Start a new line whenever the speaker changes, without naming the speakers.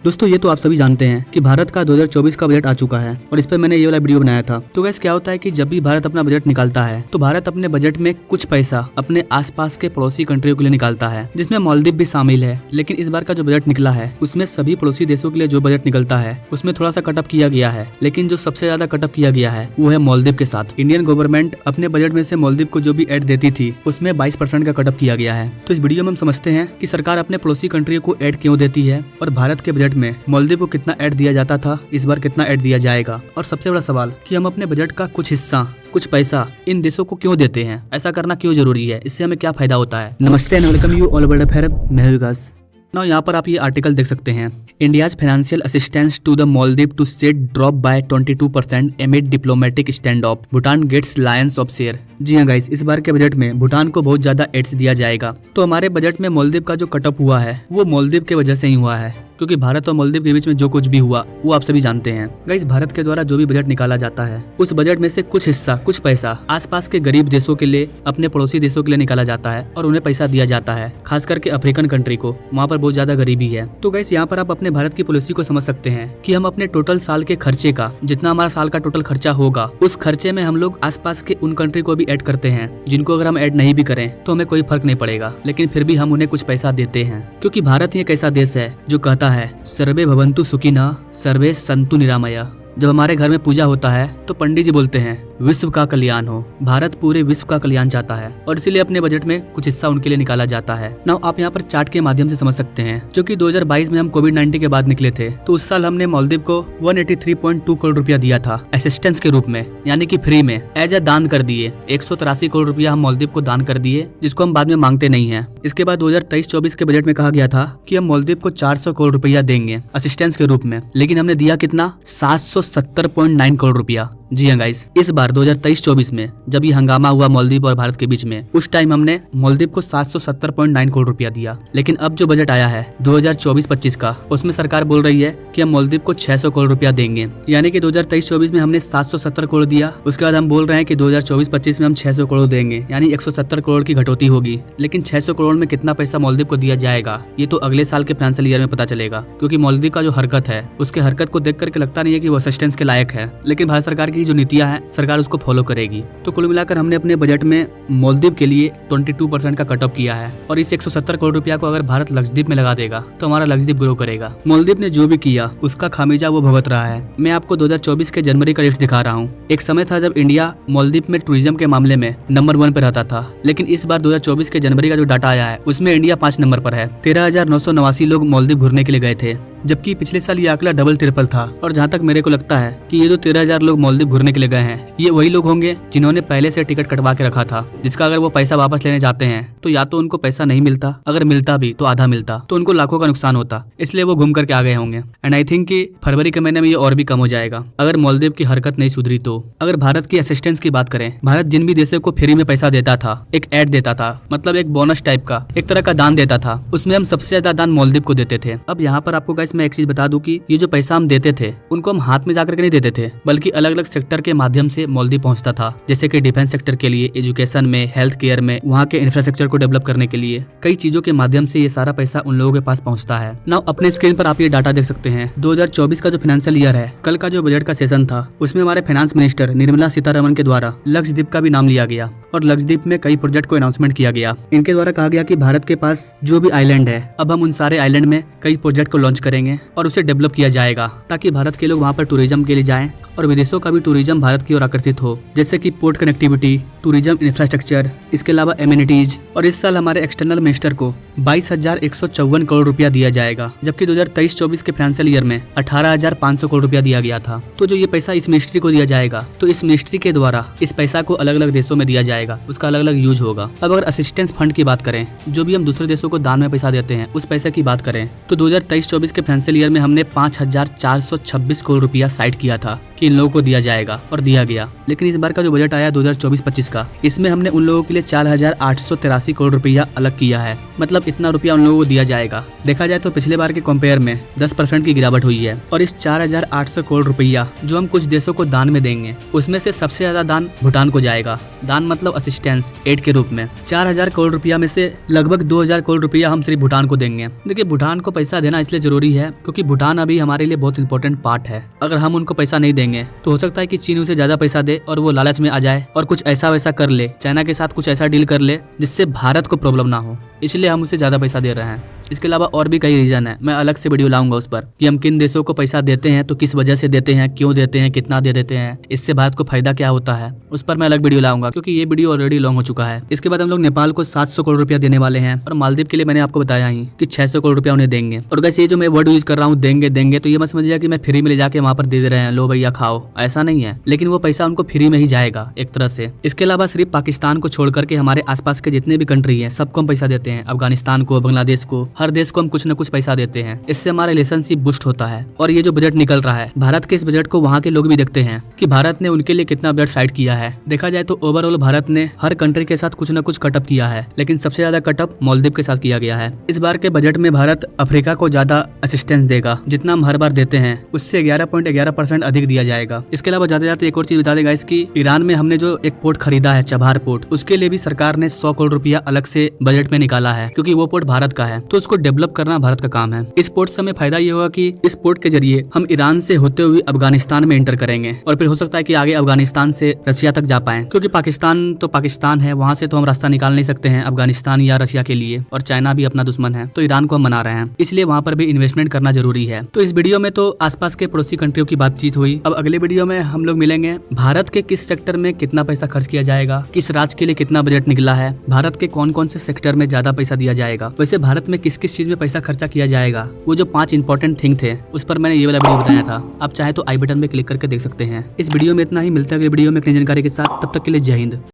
दोस्तों ये तो आप सभी जानते हैं कि भारत का 2024 का बजट आ चुका है और इस पर मैंने ये वाला वीडियो बनाया था। तो गैस क्या होता है कि जब भी भारत अपना बजट निकालता है तो भारत अपने बजट में कुछ पैसा अपने आसपास के पड़ोसी कंट्रियों के लिए निकालता है, जिसमें मालदीव भी शामिल है। लेकिन इस बार का जो बजट निकला है उसमें सभी पड़ोसी देशों के लिए जो बजट निकलता है उसमें थोड़ा सा कटअप किया गया है, लेकिन जो सबसे ज्यादा कटअप किया गया है वो है मालदीव के साथ। इंडियन गवर्नमेंट अपने बजट में से मालदीव को जो भी एड देती थी उसमें 22% का कटअप किया गया है। तो इस वीडियो में हम समझते हैं कि सरकार अपने पड़ोसी कंट्रियों को एड क्यों देती है और भारत के बजट में मालदीव को कितना ऐड दिया जाता था, इस बार कितना ऐड दिया जाएगा। और सबसे बड़ा सवाल कि हम अपने बजट का कुछ हिस्सा कुछ पैसा इन देशों को क्यों देते हैं, ऐसा करना क्यों जरूरी है, इससे हमें क्या फायदा होता है। नमस्ते and welcome you all world affair, मैं हूं विकास। ना यहाँ पर आप ये आर्टिकल देख सकते हैं, India's financial assistance to the Maldives to state drop by 22% amid diplomatic stand off, Bhutan gets lions of share. जी हाँ गाइस, इस बार के बजट में भूटान को बहुत ज्यादा एड्स दिया जाएगा। तो हमारे बजट में मालदीव का जो कटअप हुआ है वो मालदीव के वजह से ही हुआ है, क्योंकि भारत और मालदीव के बीच में जो कुछ भी हुआ वो आप सभी जानते हैं। गाइस, भारत के द्वारा जो भी बजट निकाला जाता है उस बजट में से कुछ हिस्सा कुछ पैसा आसपास के गरीब देशों के लिए, अपने पड़ोसी देशों के लिए निकाला जाता है और उन्हें पैसा दिया जाता है, खास करके अफ्रीकन कंट्री को, वहाँ पर बहुत ज्यादा गरीबी है। तो गाइस, यहाँ पर आप अपने भारत की पॉलिसी को समझ सकते हैं कि हम अपने टोटल साल के खर्चे का, जितना हमारा साल का टोटल खर्चा होगा, उस खर्चे में हम लोग आसपास के उन कंट्री को भी ऐड करते हैं जिनको अगर हम ऐड नहीं भी करें तो हमें कोई फर्क नहीं पड़ेगा, लेकिन फिर भी हम उन्हें कुछ पैसा देते हैं, क्योंकि भारत ही एक ऐसा देश है जो कहता है सर्वे भवन्तु सुखिनः सर्वे सन्तु निरामया। जब हमारे घर में पूजा होता है तो पंडित जी बोलते हैं विश्व का कल्याण हो। भारत पूरे विश्व का कल्याण चाहता है और इसीलिए अपने बजट में कुछ हिस्सा उनके लिए निकाला जाता है। नाउ आप यहाँ पर चार्ट के माध्यम से समझ सकते हैं, जो कि 2022 में हम कोविड-19 के बाद निकले थे तो उस साल हमने मालदीव को 183.2 करोड़ रुपया दिया था असिस्टेंस के रूप में, यानी कि फ्री में एज ए दान कर दिए। 183 करोड़ रुपया हम मालदीव को दान कर दिए, जिसको हम बाद में मांगते नहीं है। इसके बाद 2023-24 के बजट में कहा गया था कि हम मालदीव को 400 करोड़ रुपया देंगे असिस्टेंस के रूप में, लेकिन हमने दिया कितना, 770.9 करोड़ रुपया। जी हाँ गाइस, इस बार 2023-24 में जब ये हंगामा हुआ मालदीव और भारत के बीच में, उस टाइम हमने मालदीव को 770.9 करोड़ रुपया दिया। लेकिन अब जो बजट आया है 2024-25 का, उसमें सरकार बोल रही है कि हम मालदीव को 600 करोड़ रुपया देंगे, यानी कि 2023-24 में हमने 770 करोड़ दिया। उसके बाद हम बोल रहे हैं कि 2024-25 में हम 600 करोड़ देंगे, यानी 170 करोड़ की घटौती होगी। लेकिन 600 करोड़ में कितना पैसा मालदीव को दिया जाएगा ये तो अगले साल के फाइनेंशियल ईयर में पता चलेगा, क्योंकि मालदीव का जो हरकत है उसके हरकत को देख करके लगता नहीं है कि वो असिस्टेंस के लायक है, लेकिन भारत सरकार की जो नीतियां हैं सरकार उसको फॉलो करेगी। तो कुल मिलाकर हमने अपने बजट में मालदीव के लिए 22% का कटअप किया है और इस 170 करोड़ रुपया को अगर भारत लक्षद्वीप में लगा देगा तो हमारा लक्षद्वीप ग्रो करेगा। मालदीव ने जो भी किया उसका खामियाजा वो भुगत रहा है। मैं आपको 2024 के जनवरी का लिस्ट दिखा रहा हूँ। एक समय था जब इंडिया मालदीव में टूरिज्म के मामले में नंबर 1 पे रहता था, लेकिन इस बार 2024 के जनवरी का जो डाटा आया है उसमें इंडिया 5 नंबर पर है। 13,989 लोग मालदीव घूमने के लिए गए थे, जबकि पिछले साल ये आंकड़ा डबल ट्रिपल था। और जहाँ तक मेरे को लगता है कि ये जो 13,000 लोग मालदीव घूमने के लिए गए हैं ये वही लोग होंगे जिन्होंने पहले से टिकट कटवा के रखा था, जिसका अगर वो पैसा वापस लेने जाते हैं तो या तो उनको पैसा नहीं मिलता, अगर मिलता भी तो आधा मिलता, तो उनको लाखों का नुकसान होता। इसलिए वो घूम करके आ गए होंगे। एंड आई थिंक कि फरवरी के महीने में ये और भी कम हो जाएगा अगर मालदीव की हरकत नहीं सुधरी तो। अगर भारत की असिस्टेंस की बात करें, भारत जिन भी देशों को फ्री में पैसा देता था, एक ऐड देता था, मतलब एक बोनस टाइप का, एक तरह का दान देता था, उसमें हम सबसे ज्यादा दान मालदीव को देते थे। अब यहाँ पर आपको गाइस मैं एक चीज बता दूं कि ये जो पैसा हम देते थे उनको हम हाथ में जाकर के नहीं देते थे, बल्कि अलग अलग सेक्टर के माध्यम से मालदीव पहुंचता था, जैसे कि डिफेंस सेक्टर के लिए, एजुकेशन में, हेल्थ केयर में, वहाँ के इंफ्रास्ट्रक्चर को डेवलप करने के लिए, कई चीजों के माध्यम से ये सारा पैसा उन लोगों के पास पहुंचता है। नाउ अपने स्क्रीन पर आप ये डाटा देख सकते हैं। 2024 का जो फाइनेंशियल ईयर है, कल का जो बजट का सेशन था उसमें हमारे फाइनेंस मिनिस्टर निर्मला सीतारमण के द्वारा लक्षद्वीप का भी नाम लिया गया और लक्षद्वीप में कई प्रोजेक्ट को अनाउंसमेंट किया गया। इनके द्वारा कहा गया कि भारत के पास जो भी आइलैंड है, अब हम उन सारे आइलैंड में कई प्रोजेक्ट को लॉन्च करेंगे और उसे डेवलप किया जाएगा, ताकि भारत के लोग वहाँ पर टूरिज्म के लिए जाएं और विदेशों का भी टूरिज्म भारत की ओर आकर्षित हो, जैसे कि पोर्ट कनेक्टिविटी, टूरिज्म इंफ्रास्ट्रक्चर, इसके अलावा एमिनिटीज। और इस साल हमारे एक्सटर्नल मिनिस्टर को 22,154 करोड़ रुपया दिया जाएगा, जबकि 2023-24 के फाइनेंशियल ईयर में 18,500 करोड़ रुपया दिया गया था। तो जो ये पैसा इस मिनिस्ट्री को दिया जाएगा, तो इस मिनिस्ट्री के द्वारा इस पैसा को अलग अलग देशों में दिया जाएगा, उसका अलग अलग यूज होगा। अब अगर असिस्टेंस फंड की बात करें, जो भी हम दूसरे देशों को दान में पैसा देते हैं, उस पैसे की बात करें तो 2023-24 के फाइनेंशियल ईयर में हमने 5,426 करोड़ रुपया साइड किया था कि इन लोगों को दिया जाएगा और दिया गया। लेकिन इस बार का जो बजट आया 2024-25 का, इसमें हमने उन लोगों के लिए 4,883 करोड़ रुपया अलग किया है, मतलब इतना रुपया उन लोगों को दिया जाएगा। देखा जाए तो पिछले बार के कंपेयर में 10% की गिरावट हुई है। और इस 4,800 करोड़ रुपया जो हम कुछ देशों को दान में देंगे, उसमें से सबसे ज्यादा दान भूटान को जाएगा। दान मतलब असिस्टेंस एड के रूप में 4,000 करोड़ रुपया में से लगभग 2,000 करोड़ रुपया हम सिर्फ भूटान को देंगे। देखिए, भूटान को पैसा देना इसलिए जरूरी है है, क्योंकि भूटान अभी हमारे लिए बहुत इंपॉर्टेंट पार्ट है। अगर हम उनको पैसा नहीं देंगे तो हो सकता है कि चीन उसे ज्यादा पैसा दे और वो लालच में आ जाए और कुछ ऐसा वैसा कर ले, चाइना के साथ कुछ ऐसा डील कर ले जिससे भारत को प्रॉब्लम ना हो, इसलिए हम उसे ज्यादा पैसा दे रहे हैं। इसके अलावा और भी कई रीजन है, मैं अलग से वीडियो लाऊंगा उस पर कि हम किन देशों को पैसा देते हैं, तो किस वजह से देते हैं, क्यों देते हैं, कितना दे देते हैं, इससे भारत को फायदा क्या होता है, उस पर मैं अलग वीडियो लाऊंगा, क्योंकि ये वीडियो ऑलरेडी लॉन्ग हो चुका है। इसके बाद हम लोग नेपाल को 700 करोड़ रुपया देने वाले हैं और मालदीव के लिए मैंने आपको बताया ही कि 600 करोड़ रुपया उन्हें देंगे। और वैसे ये जो मैं वर्ड यूज कर रहा हूँ देंगे देंगे, तो ये मत समझिए कि मैं फ्री में ले जाके वहाँ पर दे रहे हैं, लो भैया खाओ, ऐसा नहीं है, लेकिन वो पैसा उनको फ्री में ही जाएगा एक तरह से। इसके अलावा सिर्फ पाकिस्तान को छोड़ करके हमारे आसपास के जितने भी कंट्री है सबको हम पैसा देते हैं, अफगानिस्तान को, बांग्लादेश को, हर देश को हम कुछ न कुछ पैसा देते हैं। इससे हमारा रिलेशनशिप बूस्ट होता है। और ये जो बजट निकल रहा है भारत के, इस बजट को वहाँ के लोग भी देखते हैं कि भारत ने उनके लिए कितना बजट साइड किया है। देखा जाए तो ओवरऑल भारत ने हर कंट्री के साथ कुछ न कुछ कटअप किया है, लेकिन सबसे ज्यादा कटअप मालदीव के साथ किया गया है। इस बार के बजट में भारत अफ्रीका को ज्यादा असिस्टेंस देगा, जितना हम हर बार देते हैं उससे 11.11% अधिक दिया जाएगा। इसके अलावा जाते जाते एक और चीज बता देगा, इसकी ईरान में हमने जो एक पोर्ट खरीदा है, चबाहार पोर्ट, उसके लिए भी सरकार ने 100 करोड़ रुपया अलग से बजट में निकाला है, क्योंकि वो पोर्ट भारत का है, तो उसको डेवलप करना भारत का काम है। इस पोर्ट से हमें फायदा ये होगा कि इस पोर्ट के जरिए हम ईरान से होते हुए अफगानिस्तान में एंटर करेंगे और फिर हो सकता है कि आगे अफगानिस्तान से रशिया तक जा पाए, क्योंकि पाकिस्तान तो पाकिस्तान है, वहां से तो हम रास्ता निकाल नहीं सकते हैं अफगानिस्तान या रशिया के लिए, और चाइना भी अपना दुश्मन है, तो ईरान को हम मना रहे हैं, इसलिए वहां पर भी इन्वेस्टमेंट करना जरूरी है। तो इस वीडियो में तो आसपास के पड़ोसी कंट्रियों की बातचीत हुई। अब अगले वीडियो में हम लोग मिलेंगे, भारत के किस सेक्टर में कितना पैसा खर्च किया जाएगा, किस राज्य के लिए कितना बजट निकला है, भारत के कौन कौन से सेक्टर में ज्यादा पैसा दिया जाएगा, वैसे भारत में किस किस चीज में पैसा खर्चा किया जाएगा, वो जो 5 इंपॉर्टेंट थिंग थे उस पर मैंने ये वाला वीडियो बताया था। आप चाहे तो आई बटन में क्लिक करके देख सकते हैं। इस वीडियो में इतना ही, मिलता है अगले वीडियो में एक नई जानकारी के साथ, तब तक के लिए जय हिंद।